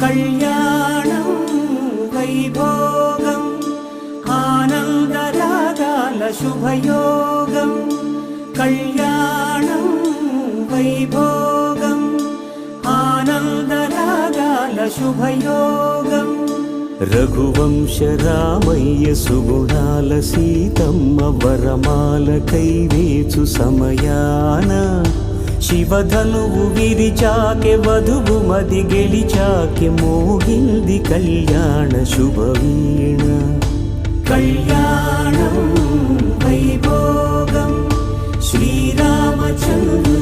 కళ్యాణం వైభోగం ఆనందరాగాల శుభయోగం కళ్యాణం వైభోగం ఆనందరాగాల శుభయోగం రఘువంశ రామయ్య సుగుణాల సీతమ్మ వరమాల కైవేచు సమయాన శివధనువు విరిచాకె వధువు మది గెలిచాకె మోగింది కళ్యాణ శుభవీణ కళ్యాణం వైభోగం శ్రీరామచంద్ర